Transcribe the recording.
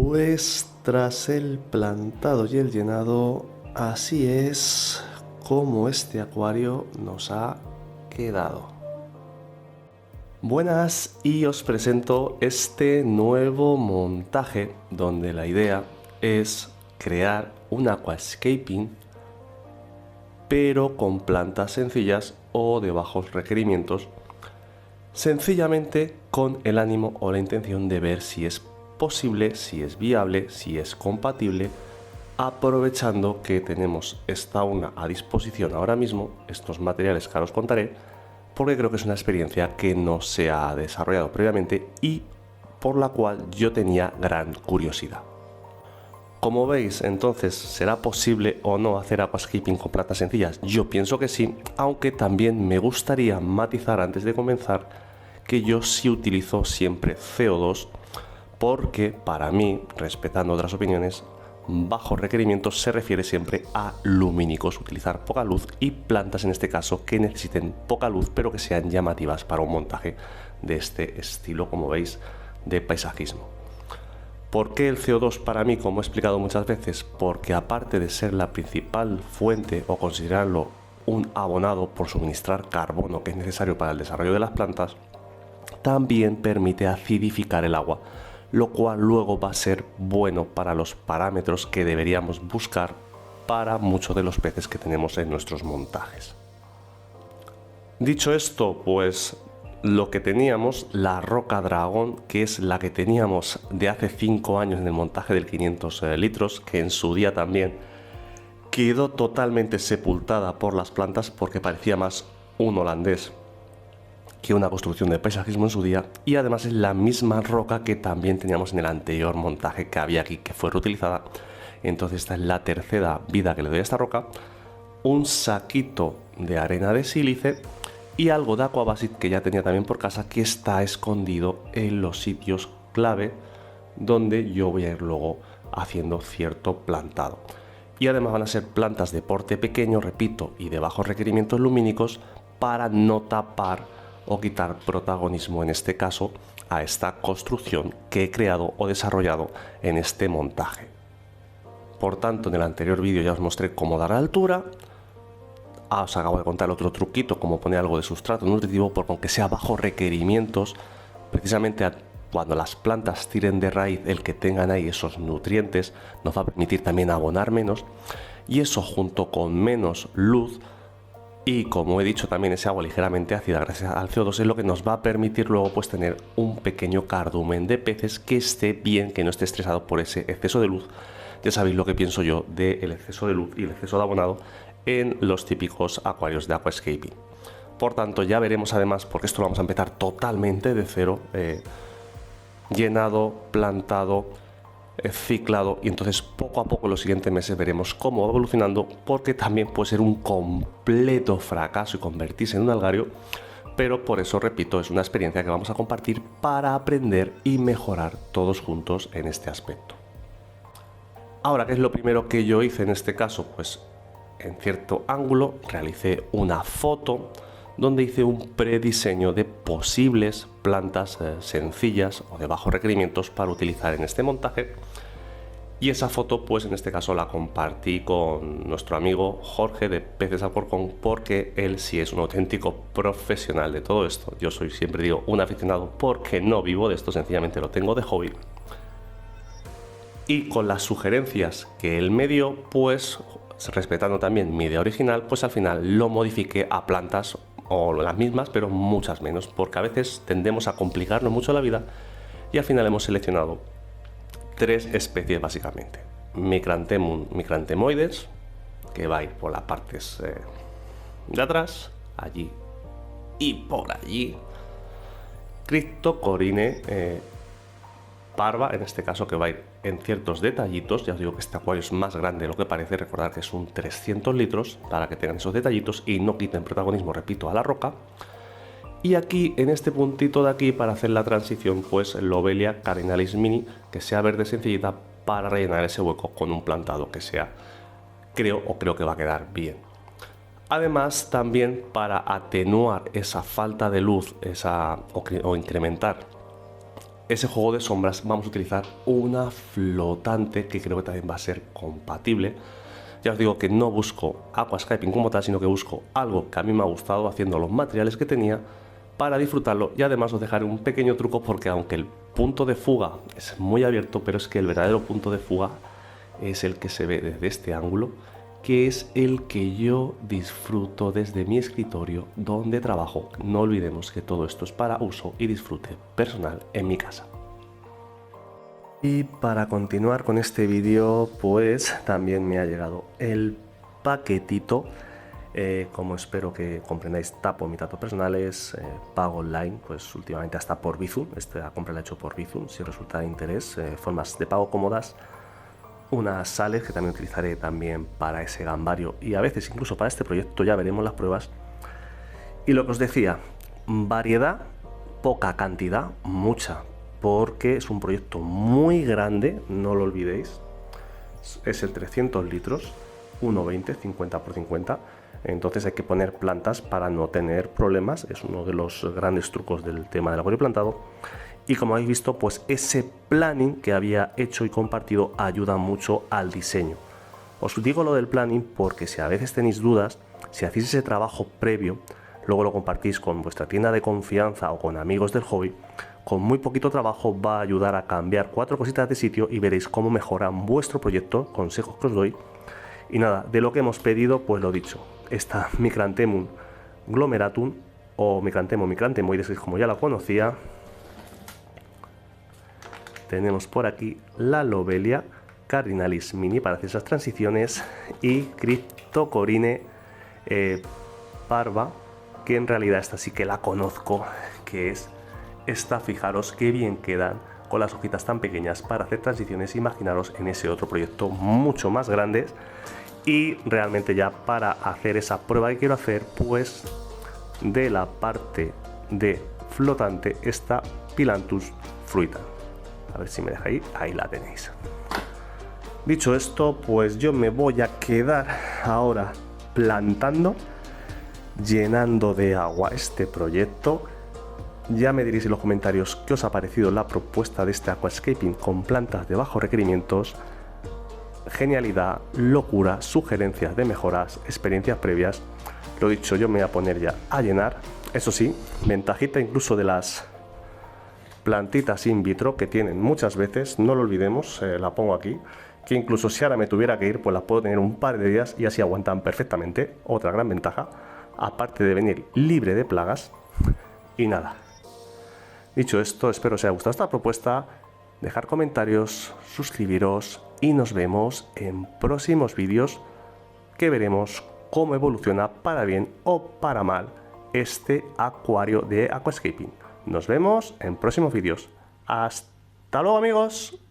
Pues tras el plantado y el llenado, así es como este acuario nos ha quedado. Buenas, y os presento este nuevo montaje donde la idea es crear un aquascaping pero con plantas sencillas o de bajos requerimientos, sencillamente con el ánimo o la intención de ver si es posible, si es viable, si es compatible, aprovechando que tenemos esta fauna a disposición ahora mismo, estos materiales que ahora os contaré, porque creo que es una experiencia que no se ha desarrollado previamente y por la cual yo tenía gran curiosidad. Como veis, entonces, ¿será posible o no hacer aquascaping con plantas sencillas? Yo pienso que sí, aunque también me gustaría matizar antes de comenzar que yo sí utilizo siempre CO2 porque para mí, respetando otras opiniones, bajo requerimientos se refiere siempre a lumínicos, utilizar poca luz y plantas en este caso que necesiten poca luz pero que sean llamativas para un montaje de este estilo, como veis, de paisajismo. ¿Por qué el CO2 para mí, como he explicado muchas veces? Porque aparte de ser la principal fuente o considerarlo un abonado por suministrar carbono que es necesario para el desarrollo de las plantas, también permite acidificar el agua, lo cual luego va a ser bueno para los parámetros que deberíamos buscar para muchos de los peces que tenemos en nuestros montajes. Dicho esto, pues lo que teníamos, la roca dragón, que es la que teníamos de hace 5 años en el montaje del 500 litros, que en su día también quedó totalmente sepultada por las plantas porque parecía más un holandés que una construcción de paisajismo en su día, y además es la misma roca que también teníamos en el anterior montaje que había aquí, que fue reutilizada. Entonces esta es la tercera vida que le doy a esta roca, un saquito de arena de sílice y algo de aquabasit que ya tenía también por casa, que está escondido en los sitios clave donde yo voy a ir luego haciendo cierto plantado. Y además van a ser plantas de porte pequeño, repito, y de bajos requerimientos lumínicos para no tapar o quitar protagonismo en este caso a esta construcción que he creado o desarrollado en este montaje. Por tanto, en el anterior vídeo ya os mostré cómo dar la altura. Os acabo de contar otro truquito, como poner algo de sustrato nutritivo, porque aunque sea bajo requerimientos, precisamente cuando las plantas tiren de raíz, el que tengan ahí esos nutrientes nos va a permitir también abonar menos, y eso junto con menos luz y, como he dicho, también ese agua ligeramente ácida gracias al CO2 es lo que nos va a permitir luego pues tener un pequeño cardumen de peces que esté bien, que no esté estresado por ese exceso de luz. Ya sabéis lo que pienso yo del exceso de luz y el exceso de abonado en los típicos acuarios de aquascaping. Por tanto, ya veremos además, porque esto lo vamos a empezar totalmente de cero, llenado, plantado, ciclado, y entonces poco a poco en los siguientes meses veremos cómo va evolucionando, porque también puede ser un completo fracaso y convertirse en un algario, pero por eso, repito, es una experiencia que vamos a compartir para aprender y mejorar todos juntos en este aspecto. Ahora, ¿qué es lo primero que yo hice en este caso? Pues en cierto ángulo realicé una foto donde hice un prediseño de posibles plantas sencillas o de bajos requerimientos para utilizar en este montaje, y esa foto pues en este caso la compartí con nuestro amigo Jorge de Peces Alcorcón, porque él sí es un auténtico profesional de todo esto. Yo soy, siempre digo, un aficionado porque no vivo de esto, sencillamente lo tengo de hobby, y con las sugerencias que él me dio, pues respetando también mi idea original, pues al final lo modifiqué a plantas o las mismas, pero muchas menos, porque a veces tendemos a complicarnos mucho la vida, y al final hemos seleccionado 3 especies básicamente: Micranthemum micranthemoides, que va a ir por las partes de atrás, allí y por allí; Cryptocoryne parva, en este caso, que va a ir en ciertos detallitos. Ya os digo que este acuario es más grande de lo que parece, recordad que es un 300 litros, para que tengan esos detallitos y no quiten protagonismo, repito, a la roca. Y aquí, en este puntito de aquí, para hacer la transición, pues Lobelia carenalis mini, que sea verde sencillita, para rellenar ese hueco con un plantado que sea, creo que va a quedar bien. Además, también para atenuar esa falta de luz, o incrementar ese juego de sombras vamos a utilizar una flotante que creo que también va a ser compatible. Ya os digo que no busco aquascaping como tal, sino que busco algo que a mí me ha gustado haciendo los materiales que tenía para disfrutarlo. Y además os dejaré un pequeño truco, porque aunque el punto de fuga es muy abierto, pero es que el verdadero punto de fuga es el que se ve desde este ángulo, que es el que yo disfruto desde mi escritorio donde trabajo. No olvidemos que todo esto es para uso y disfrute personal en mi casa. Y para continuar con este vídeo, pues también me ha llegado el paquetito. Como espero que comprendáis, tapo mis datos personales, pago online, pues últimamente hasta por Bizum. Esta compra la he hecho por Bizum, si resulta de interés, formas de pago cómodas. Unas sales que también utilizaré también para ese gambario y a veces incluso para este proyecto, ya veremos las pruebas. Y lo que os decía, variedad, poca cantidad, mucha, porque es un proyecto muy grande, no lo olvidéis. Es el 300 litros, 1,20, 50 por 50. Entonces hay que poner plantas para no tener problemas. Es uno de los grandes trucos del tema del acuario plantado. Y como habéis visto, pues ese planning que había hecho y compartido ayuda mucho al diseño. Os digo lo del planning porque si a veces tenéis dudas, si hacéis ese trabajo previo, luego lo compartís con vuestra tienda de confianza o con amigos del hobby, con muy poquito trabajo va a ayudar a cambiar 4 cositas de sitio y veréis cómo mejoran vuestro proyecto, consejos que os doy. Y nada, de lo que hemos pedido, pues lo dicho, esta Micranthemum glomeratum o Micranthemum micranthemoides, que es como ya la conocía. Tenemos por aquí la Lobelia cardinalis mini para hacer esas transiciones y Cryptocoryne parva, que en realidad esta sí que la conozco, que es esta. Fijaros qué bien quedan con las hojitas tan pequeñas para hacer transiciones. Imaginaros en ese otro proyecto mucho más grande. Y realmente ya para hacer esa prueba que quiero hacer, pues de la parte de flotante, esta Phyllanthus fruita. A ver si me deja ahí la tenéis. Dicho esto, pues yo me voy a quedar ahora plantando, llenando de agua este proyecto. Ya me diréis en los comentarios qué os ha parecido la propuesta de este aquascaping con plantas de bajos requerimientos. Genialidad, locura, sugerencias de mejoras, experiencias previas. Lo dicho, yo me voy a poner ya a llenar. Eso sí, ventajita incluso de las plantitas in vitro que tienen muchas veces, no lo olvidemos, la pongo aquí, que incluso si ahora me tuviera que ir, pues las puedo tener un par de días y así aguantan perfectamente. Otra gran ventaja, aparte de venir libre de plagas. Y nada, dicho esto, espero os haya gustado esta propuesta, dejar comentarios, suscribiros y nos vemos en próximos vídeos que veremos cómo evoluciona para bien o para mal este acuario de aquascaping. Nos vemos en próximos vídeos. ¡Hasta luego, amigos!